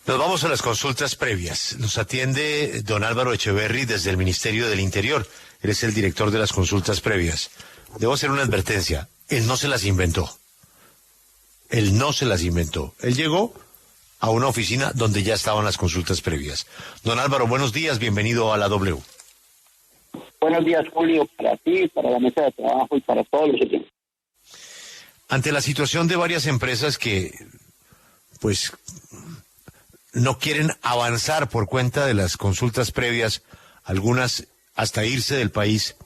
Nos vamos a las consultas previas. Nos atiende don Álvaro Echeverry desde el Ministerio del Interior. Él es el director de las consultas previas. Debo hacer una advertencia. Él no se las inventó. Él no se las inventó. Él llegó a una oficina donde ya estaban las consultas previas. Don Álvaro, buenos días. Bienvenido a la W. Buenos días, Julio, para ti, para la mesa de trabajo y para todos los oyentes. Ante la situación de varias empresas que, pues, no quieren avanzar por cuenta de las consultas previas, algunas hasta irse del país.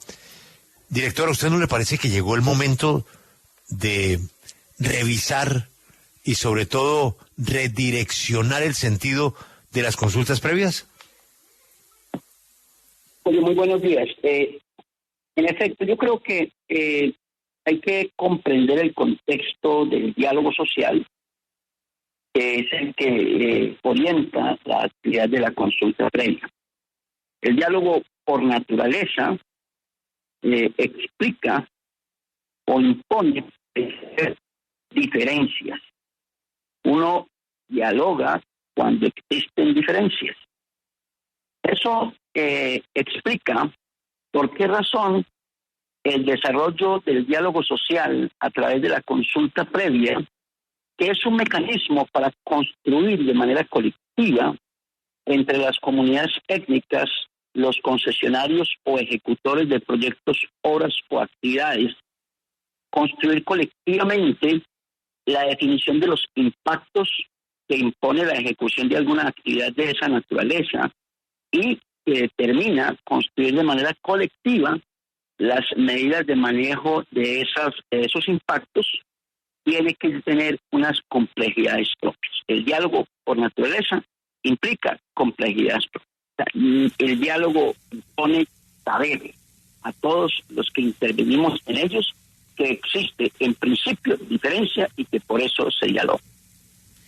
Director, ¿a usted no le parece que llegó el momento de revisar y sobre todo redireccionar el sentido de las consultas previas? Oye, muy buenos días. En efecto, yo creo que hay que comprender el contexto del diálogo social, que es el que orienta la actividad de la consulta previa. El diálogo, por naturaleza, explica o impone diferencias. Uno dialoga cuando existen diferencias. Eso explica por qué razón el desarrollo del diálogo social a través de la consulta previa, que es un mecanismo para construir de manera colectiva entre las comunidades étnicas, los concesionarios o ejecutores de proyectos, obras o actividades, construir colectivamente la definición de los impactos que impone la ejecución de alguna actividad de esa naturaleza y que determina construir de manera colectiva las medidas de manejo de esos impactos, tiene que tener unas complejidades propias. El diálogo, por naturaleza, implica complejidades propias. El diálogo pone saber a todos los que intervenimos en ellos que existe en principio diferencia y que por eso se dialoga.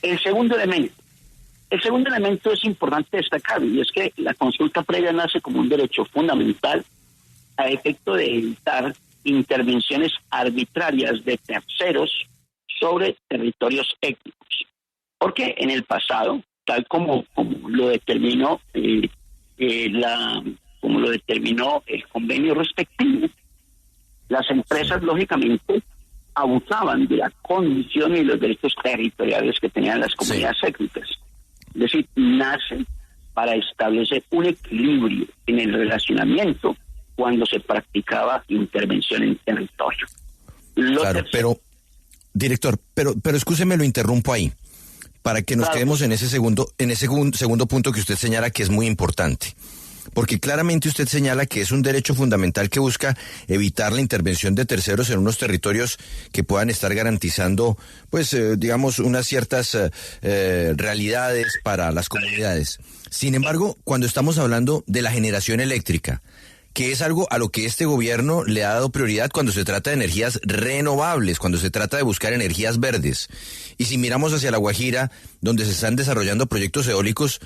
El segundo elemento es importante destacar, y es que la consulta previa nace como un derecho fundamental a efecto de evitar intervenciones arbitrarias de terceros sobre territorios étnicos. Porque en el pasado, tal como lo determinó el convenio respectivo, las empresas lógicamente abusaban de la condición y los derechos territoriales que tenían las comunidades étnicas. Es decir, nace para establecer un equilibrio en el relacionamiento cuando se practicaba intervención en territorio. Claro, pero, director, pero escúcheme, lo interrumpo ahí, para que nos quedemos en ese segundo punto que usted señala que es muy importante. Porque claramente usted señala que es un derecho fundamental que busca evitar la intervención de terceros en unos territorios que puedan estar garantizando, pues, digamos, unas ciertas realidades para las comunidades. Sin embargo, cuando estamos hablando de la generación eléctrica, que es algo a lo que este gobierno le ha dado prioridad cuando se trata de energías renovables, cuando se trata de buscar energías verdes. Y si miramos hacia La Guajira, donde se están desarrollando proyectos eólicos,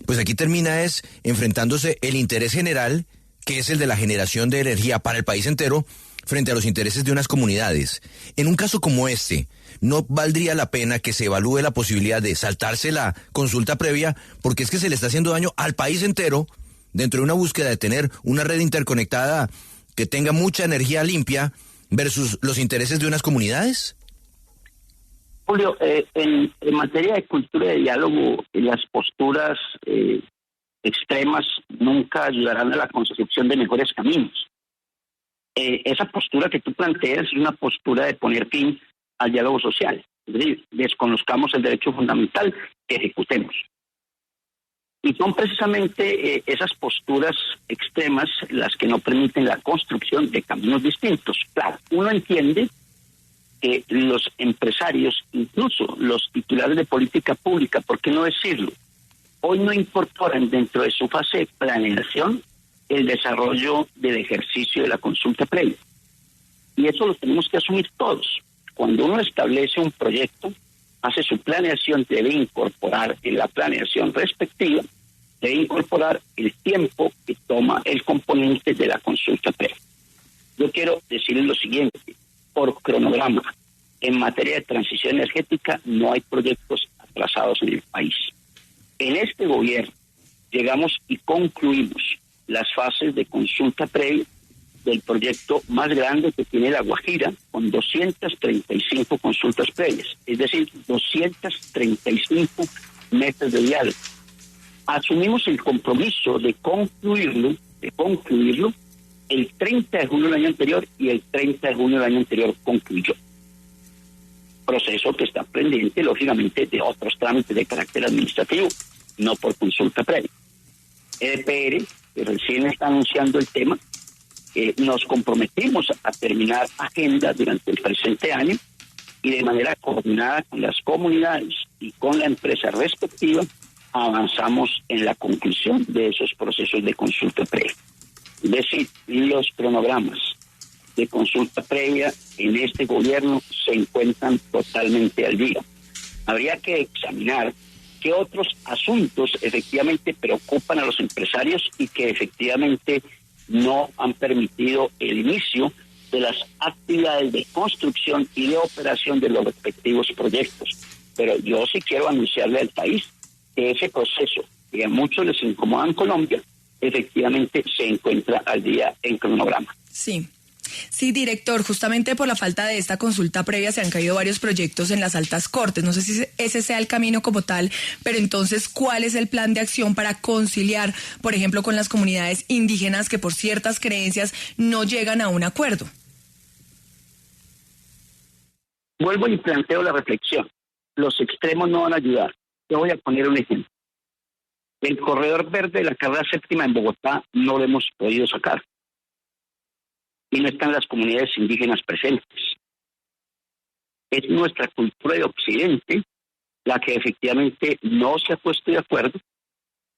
pues aquí termina enfrentándose el interés general, que es el de la generación de energía para el país entero, frente a los intereses de unas comunidades. En un caso como este, ¿no valdría la pena que se evalúe la posibilidad de saltarse la consulta previa? Porque es que se le está haciendo daño al país entero dentro de una búsqueda de tener una red interconectada que tenga mucha energía limpia versus los intereses de unas comunidades. Julio, en materia de cultura de diálogo, las posturas extremas nunca ayudarán a la construcción de mejores caminos. Esa postura que tú planteas es una postura de poner fin al diálogo social. Es decir, desconozcamos el derecho fundamental, que ejecutemos. Y son precisamente esas posturas extremas las que no permiten la construcción de caminos distintos. Claro, uno entiende que los empresarios, incluso los titulares de política pública, ¿por qué no decirlo?, hoy no incorporan dentro de su fase de planeación el desarrollo del ejercicio de la consulta previa. Y eso lo tenemos que asumir todos. Cuando uno establece un proyecto, hace su planeación, debe incorporar en la planeación respectiva, debe incorporar el tiempo que toma el componente de la consulta previa. Yo quiero decirles lo siguiente: por cronograma, en materia de transición energética no hay proyectos atrasados en el país. En este gobierno llegamos y concluimos las fases de consulta previa del proyecto más grande que tiene La Guajira, con 235 consultas previas, es decir, 235 meses de diálogo. Asumimos el compromiso de concluirlo el 30 de junio del año anterior, y el 30 de junio del año anterior concluyó. Proceso que está pendiente, lógicamente, de otros trámites de carácter administrativo, no por consulta previa. EDPR, que recién está anunciando el tema, nos comprometimos a terminar agenda durante el presente año, y de manera coordinada con las comunidades y con la empresa respectiva avanzamos en la conclusión de esos procesos de consulta previa. Es decir, los cronogramas de consulta previa en este gobierno se encuentran totalmente al día. Habría que examinar qué otros asuntos efectivamente preocupan a los empresarios y que efectivamente no han permitido el inicio de las actividades de construcción y de operación de los respectivos proyectos. Pero yo sí quiero anunciarle al país que ese proceso, que a muchos les incomoda en Colombia, efectivamente se encuentra al día en cronograma. Sí, director, justamente por la falta de esta consulta previa se han caído varios proyectos en las altas cortes. No sé si ese sea el camino como tal, pero entonces, ¿cuál es el plan de acción para conciliar, por ejemplo, con las comunidades indígenas que por ciertas creencias no llegan a un acuerdo? Vuelvo y planteo la reflexión. Los extremos no van a ayudar. Te voy a poner un ejemplo. El corredor verde de la carrera séptima en Bogotá no lo hemos podido sacar. Y no están las comunidades indígenas presentes. Es nuestra cultura de Occidente la que efectivamente no se ha puesto de acuerdo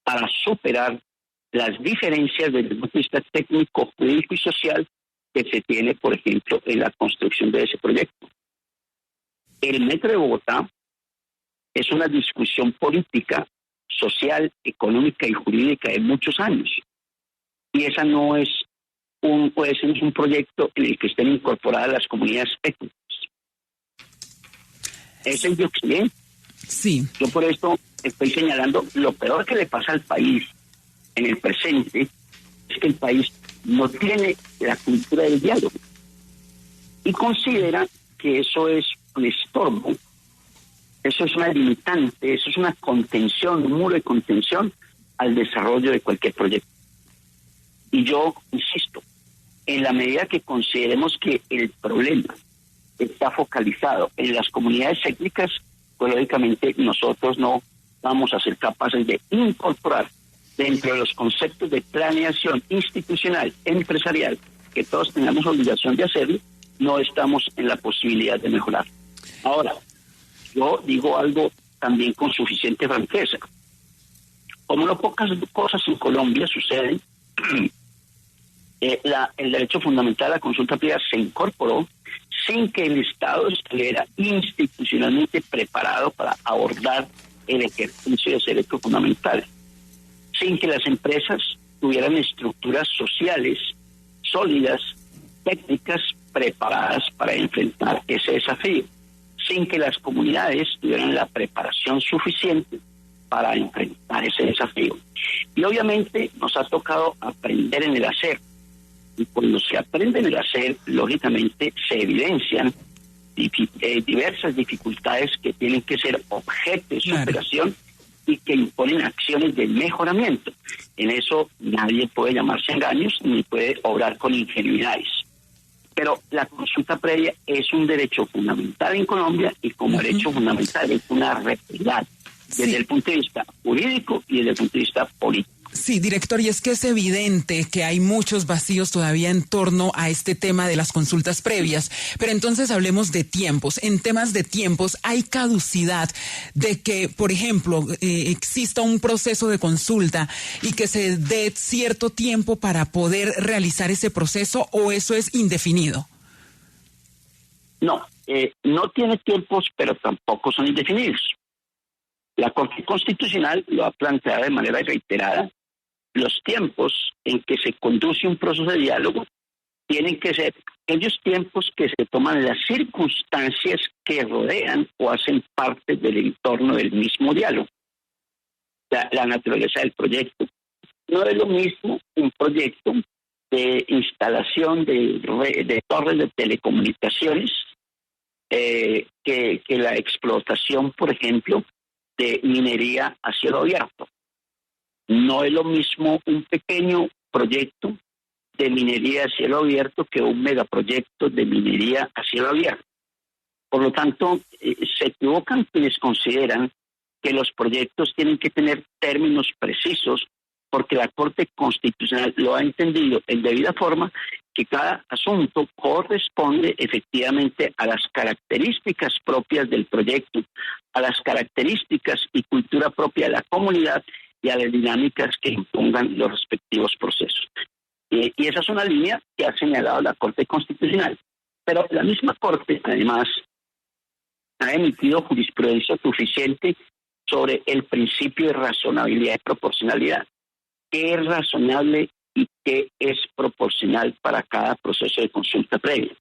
para superar las diferencias desde el punto de vista técnico, jurídico y social que se tiene, por ejemplo, en la construcción de ese proyecto. El metro de Bogotá es una discusión política, social, económica y jurídica de muchos años. Y esa no es un proyecto en el que estén incorporadas las comunidades étnicas. Es el de Occidente. Sí. Yo por esto estoy señalando lo peor que le pasa al país en el presente es que el país no tiene la cultura del diálogo y considera que eso es un estorbo, eso es una limitante, eso es una contención, un muro de contención al desarrollo de cualquier proyecto. Y yo insisto, en la medida que consideremos que el problema está focalizado en las comunidades étnicas, pues lógicamente nosotros no vamos a ser capaces de incorporar dentro de los conceptos de planeación institucional, empresarial, que todos tengamos obligación de hacerlo, no estamos en la posibilidad de mejorar. Ahora, yo digo algo también con suficiente franqueza. Como no pocas cosas en Colombia suceden, el derecho fundamental a la consulta previa se incorporó sin que el Estado estuviera institucionalmente preparado para abordar el ejercicio de ese derecho fundamental, sin que las empresas tuvieran estructuras sociales sólidas, técnicas preparadas para enfrentar ese desafío, sin que las comunidades tuvieran la preparación suficiente para enfrentar ese desafío. Y obviamente nos ha tocado aprender en el hacer. Y cuando se aprende en el hacer, lógicamente se evidencian diversas dificultades que tienen que ser objeto de superación y que imponen acciones de mejoramiento. En eso nadie puede llamarse engaños ni puede obrar con ingenuidades. Pero la consulta previa es un derecho fundamental en Colombia y como derecho fundamental es una realidad desde el punto de vista jurídico y desde el punto de vista político. Sí, director, y es que es evidente que hay muchos vacíos todavía en torno a este tema de las consultas previas, pero entonces hablemos de tiempos. En temas de tiempos hay caducidad de que, por ejemplo, exista un proceso de consulta y que se dé cierto tiempo para poder realizar ese proceso, ¿o eso es indefinido? No, no tiene tiempos, pero tampoco son indefinidos. La Corte Constitucional lo ha planteado de manera reiterada. Los tiempos en que se conduce un proceso de diálogo tienen que ser aquellos tiempos que se toman las circunstancias que rodean o hacen parte del entorno del mismo diálogo. O sea, la naturaleza del proyecto. No es lo mismo un proyecto de instalación de torres de telecomunicaciones que la explotación, por ejemplo, de minería a cielo abierto. No es lo mismo un pequeño proyecto de minería a cielo abierto que un megaproyecto de minería a cielo abierto. Por lo tanto, se equivocan quienes consideran que los proyectos tienen que tener términos precisos, porque la Corte Constitucional lo ha entendido en debida forma, que cada asunto corresponde efectivamente a las características propias del proyecto, a las características y cultura propia de la comunidad y a las dinámicas que impongan los respectivos procesos. Y esa es una línea que ha señalado la Corte Constitucional. Pero la misma Corte, además, ha emitido jurisprudencia suficiente sobre el principio de razonabilidad y proporcionalidad. ¿Qué es razonable y qué es proporcional para cada proceso de consulta previa?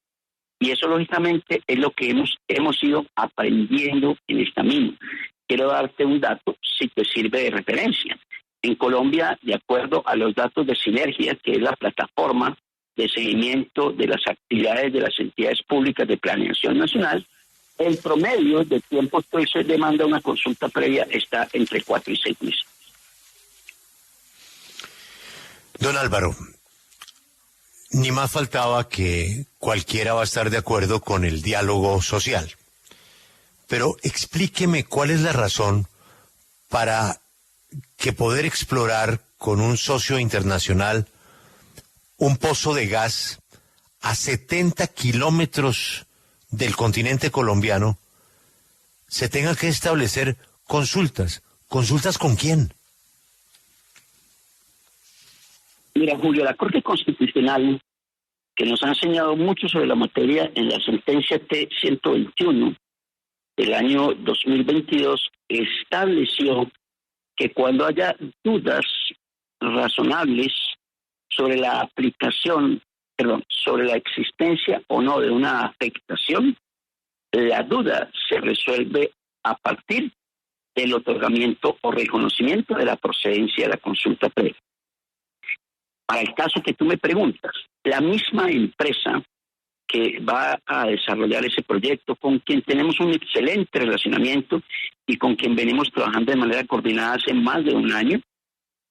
Y eso, lógicamente, es lo que hemos ido aprendiendo en el camino. Quiero darte un dato si te sirve de referencia. En Colombia, de acuerdo a los datos de Sinergia, que es la plataforma de seguimiento de las actividades de las entidades públicas de planeación nacional, el promedio de tiempo que se demanda una consulta previa está entre 4 y 6 meses. Don Álvaro, ni más faltaba que cualquiera va a estar de acuerdo con el diálogo social. Pero explíqueme cuál es la razón para que poder explorar con un socio internacional un pozo de gas a 70 kilómetros del continente colombiano se tenga que establecer consultas. ¿Consultas con quién? Mira, Julio, la Corte Constitucional, que nos ha enseñado mucho sobre la materia en la sentencia T-121 del año 2022, estableció que cuando haya dudas razonables sobre la sobre la existencia o no de una afectación, la duda se resuelve a partir del otorgamiento o reconocimiento de la procedencia de la consulta previa. Para el caso que tú me preguntas, la misma empresa que va a desarrollar ese proyecto, con quien tenemos un excelente relacionamiento y con quien venimos trabajando de manera coordinada hace más de un año,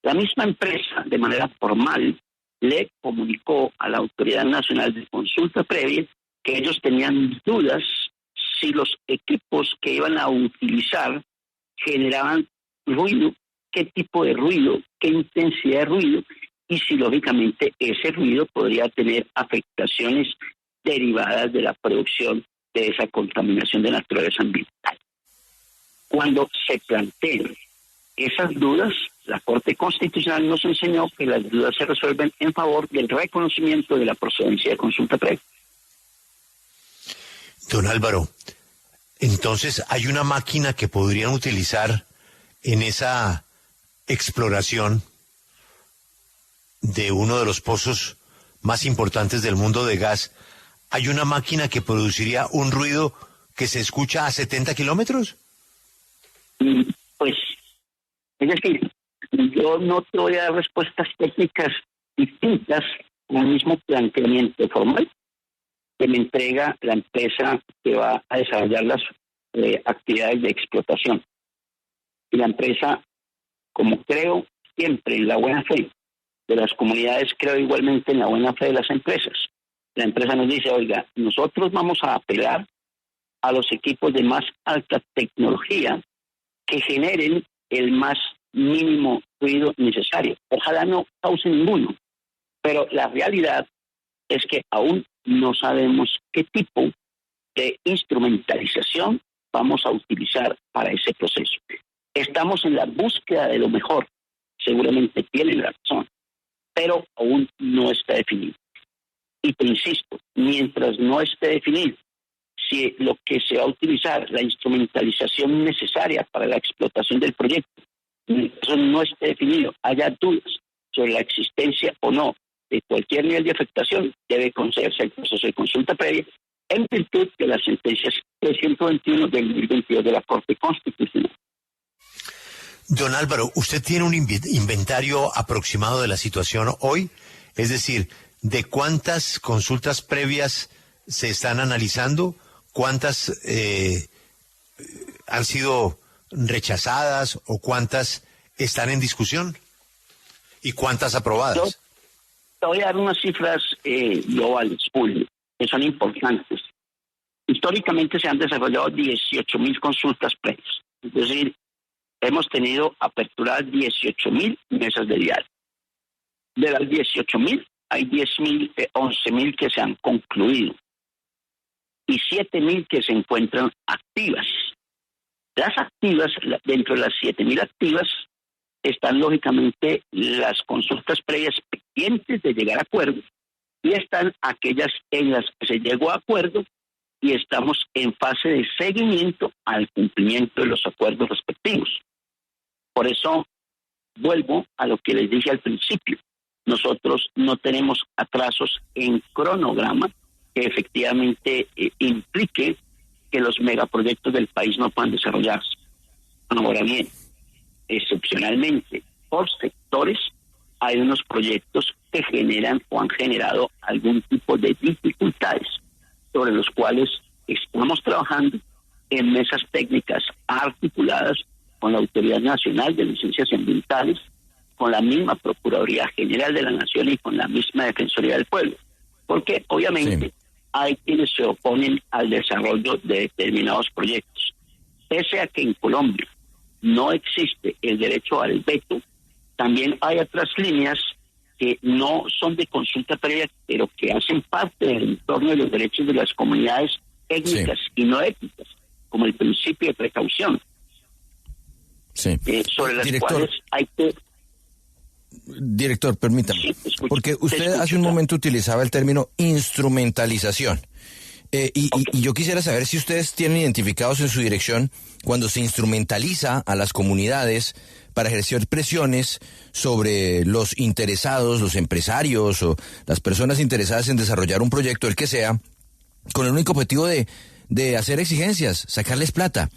la misma empresa, de manera formal, le comunicó a la Autoridad Nacional de Consulta Previa que ellos tenían dudas si los equipos que iban a utilizar generaban ruido, qué tipo de ruido, qué intensidad de ruido, y si lógicamente ese ruido podría tener afectaciones derivadas de la producción de esa contaminación de naturaleza ambiental. Cuando se plantean esas dudas, la Corte Constitucional nos enseñó que las dudas se resuelven en favor del reconocimiento de la procedencia de consulta previa. Don Álvaro, entonces hay una máquina que podrían utilizar en esa exploración de uno de los pozos más importantes del mundo de gas. ¿Hay una máquina que produciría un ruido que se escucha a 70 kilómetros? Pues, es decir, yo no te voy a dar respuestas técnicas distintas al mismo planteamiento formal que me entrega la empresa que va a desarrollar las actividades de explotación. Y la empresa, como creo siempre en la buena fe de las comunidades, creo igualmente en la buena fe de las empresas. La empresa nos dice, oiga, nosotros vamos a apelar a los equipos de más alta tecnología que generen el más mínimo ruido necesario. Ojalá no cause ninguno, pero la realidad es que aún no sabemos qué tipo de instrumentalización vamos a utilizar para ese proceso. Estamos en la búsqueda de lo mejor, seguramente tienen razón, pero aún no está definido. Y te insisto, mientras no esté definido si lo que se va a utilizar, la instrumentalización necesaria para la explotación del proyecto, eso no esté definido, haya dudas sobre la existencia o no de cualquier nivel de afectación, debe concederse el proceso de consulta previa en virtud de las sentencias 321 del 2022 de la Corte Constitucional. Don Álvaro, ¿usted tiene un inventario aproximado de la situación hoy? Es decir, ¿de cuántas consultas previas se están analizando? ¿Cuántas han sido rechazadas o cuántas están en discusión? ¿Y cuántas aprobadas? Yo te voy a dar unas cifras globales, Julio, que son importantes. Históricamente se han desarrollado 18.000 consultas previas. Es decir, hemos tenido aperturadas 18.000 mesas de diálogo. De las 18.000, hay 11.000 que se han concluido y 7.000 que se encuentran activas. Las activas, dentro de las 7.000 activas, están lógicamente las consultas previas pendientes de llegar a acuerdo y están aquellas en las que se llegó a acuerdo y estamos en fase de seguimiento al cumplimiento de los acuerdos respectivos. Por eso, vuelvo a lo que les dije al principio. Nosotros no tenemos atrasos en cronograma que efectivamente implique que los megaproyectos del país no puedan desarrollarse. Ahora bien, excepcionalmente, por sectores, hay unos proyectos que generan o han generado algún tipo de dificultades sobre los cuales estamos trabajando en mesas técnicas articuladas con la Autoridad Nacional de Licencias Ambientales, con la misma Procuraduría General de la Nación y con la misma Defensoría del Pueblo. Porque obviamente hay quienes se oponen al desarrollo de determinados proyectos. Pese a que en Colombia no existe el derecho al veto, también hay otras líneas que no son de consulta previa, pero que hacen parte del entorno de los derechos de las comunidades étnicas y no étnicas, como el principio de precaución, sobre las cuales hay que... Director, permítame, porque usted hace un momento utilizaba el término instrumentalización. Y yo quisiera saber si ustedes tienen identificados en su dirección cuando se instrumentaliza a las comunidades para ejercer presiones sobre los interesados, los empresarios o las personas interesadas en desarrollar un proyecto, el que sea, con el único objetivo de hacer exigencias, sacarles plata.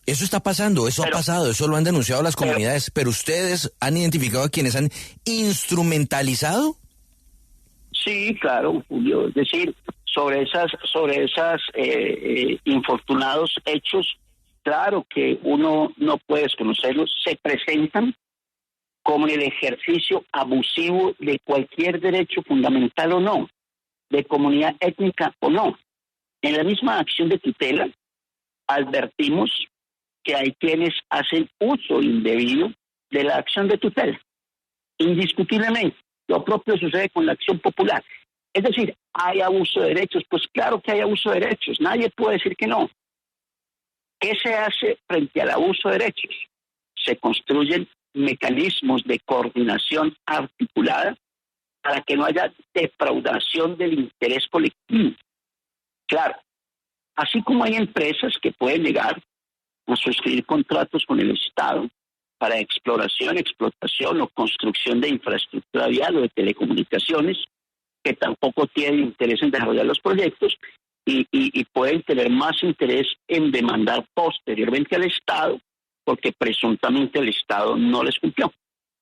Eso está pasando, eso ha pasado, eso lo han denunciado las comunidades, pero ustedes han identificado a quienes han instrumentalizado. Sí, claro, Julio, es decir, sobre esas infortunados hechos, claro que uno no puede desconocerlos, se presentan como el ejercicio abusivo de cualquier derecho fundamental o no, de comunidad étnica o no. En la misma acción de tutela advertimos que hay quienes hacen uso indebido de la acción de tutela. Indiscutiblemente, lo propio sucede con la acción popular. Es decir, ¿hay abuso de derechos? Pues claro que hay abuso de derechos, nadie puede decir que no. ¿Qué se hace frente al abuso de derechos? Se construyen mecanismos de coordinación articulada para que no haya defraudación del interés colectivo. Claro, así como hay empresas que pueden llegar a suscribir contratos con el Estado para exploración, explotación o construcción de infraestructura vial o de telecomunicaciones, que tampoco tienen interés en desarrollar los proyectos y pueden tener más interés en demandar posteriormente al Estado porque presuntamente el Estado no les cumplió.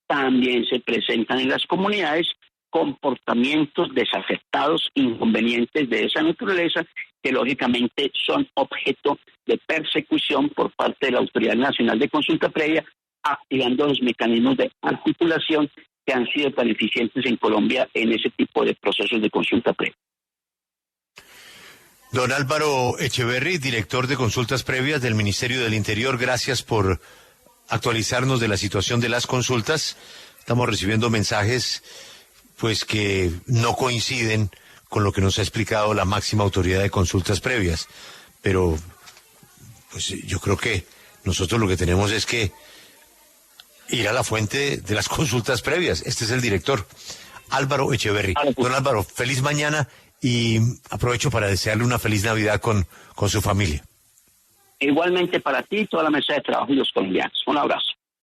También se presentan en las comunidades comportamientos desafectados, inconvenientes de esa naturaleza, que lógicamente son objeto de persecución por parte de la Autoridad Nacional de Consulta Previa, activando los mecanismos de articulación que han sido tan eficientes en Colombia en ese tipo de procesos de consulta previa. Don Álvaro Echeverry, director de consultas previas del Ministerio del Interior, gracias por actualizarnos de la situación de las consultas. Estamos recibiendo mensajes pues que no coinciden con lo que nos ha explicado la máxima autoridad de consultas previas, pero pues yo creo que nosotros lo que tenemos es que ir a la fuente de las consultas previas. Este es el director, Álvaro Echeverry. Don Álvaro, feliz mañana y aprovecho para desearle una feliz Navidad con su familia. Igualmente para ti, toda la mesa de trabajo y los colombianos. Un abrazo.